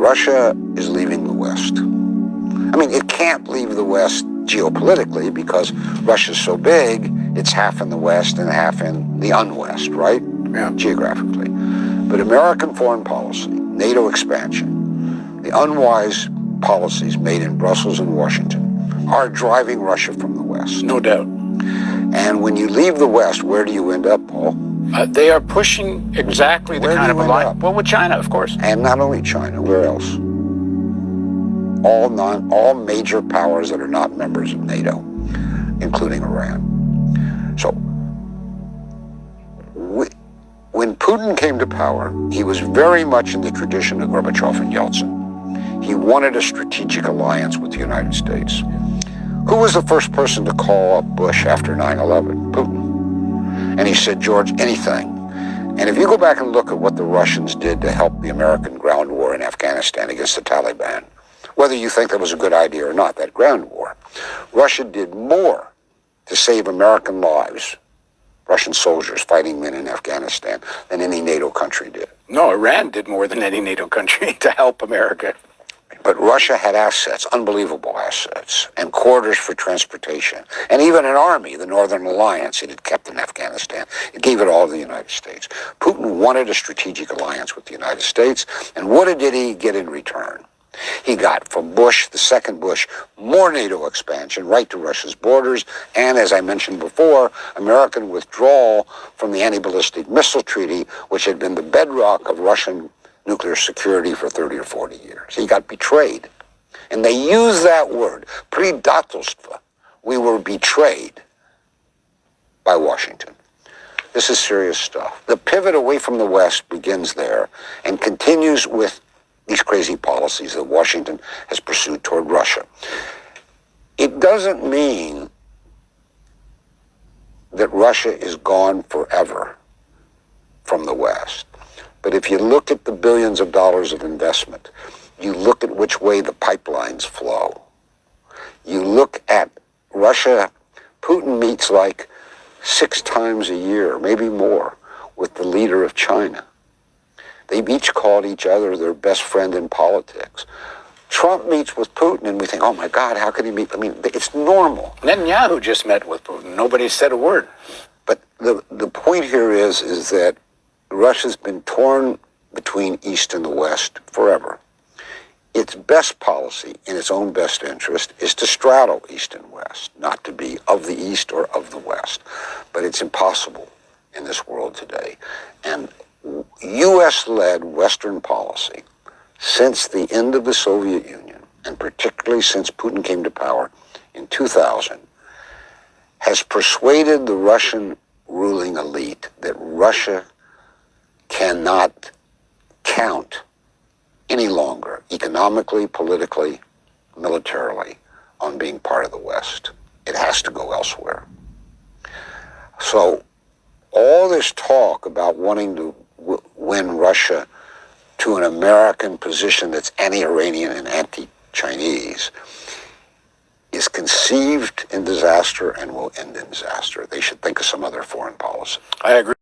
Russia is leaving the West. I mean, it can't leave the West geopolitically because Russia's so big, it's half in the West and half in the unwest, right? Yeah. Geographically. But American foreign policy, NATO expansion, the unwise policies made in Brussels and Washington are driving Russia from the West. No doubt. And when you leave the West, where do you end up, Paul? They are pushing exactly the kind of alliance. Well, with China, of course. And not only China, where else? All major powers that are not members of NATO, including Iran. So, when Putin came to power, he was very much in the tradition of Gorbachev and Yeltsin. He wanted a strategic alliance with the United States. Who was the first person to call up Bush after 9/11? Putin. And he said, George, anything. And if you go back and look at what the Russians did to help the American ground war in Afghanistan against the Taliban, whether you think that was a good idea or not, that ground war, Russia did more to save American lives, Russian soldiers, fighting men in Afghanistan, than any NATO country did. No, Iran did more than any NATO country to help America. But Russia had assets, unbelievable assets, and corridors for transportation, and even an army, the Northern Alliance, it had kept in Afghanistan. It gave it all to the United States. Putin wanted a strategic alliance with the United States, and what did he get in return? He got from Bush, the second Bush, more NATO expansion right to Russia's borders, and as I mentioned before, American withdrawal from the anti-ballistic missile treaty, which had been the bedrock of Russian nuclear security for 30 or 40 years. He got betrayed. And they use that word, предательство. We were betrayed by Washington. This is serious stuff. The pivot away from the West begins there and continues with these crazy policies that Washington has pursued toward Russia. It doesn't mean that Russia is gone forever from the West. But if you look at the billions of dollars of investment, you look at which way the pipelines flow, you look at Russia, Putin meets like 6 times a year, maybe more, with the leader of China. They've each called each other their best friend in politics. Trump meets with Putin and we think, oh my God, how could he meet? I mean, it's normal. Netanyahu just met with Putin. Nobody said a word. But the point here is that Russia's been torn between East and the West forever. Its best policy, in its own best interest, is to straddle East and West, not to be of the East or of the West. But it's impossible in this world today. And U.S.-led Western policy, since the end of the Soviet Union, and particularly since Putin came to power in 2000, has persuaded the Russian ruling elite that Russia cannot count any longer, economically, politically, militarily, on being part of the West. It has to go elsewhere. So all this talk about wanting to win Russia to an American position that's anti-Iranian and anti-Chinese is conceived in disaster and will end in disaster. They should think of some other foreign policy. I agree.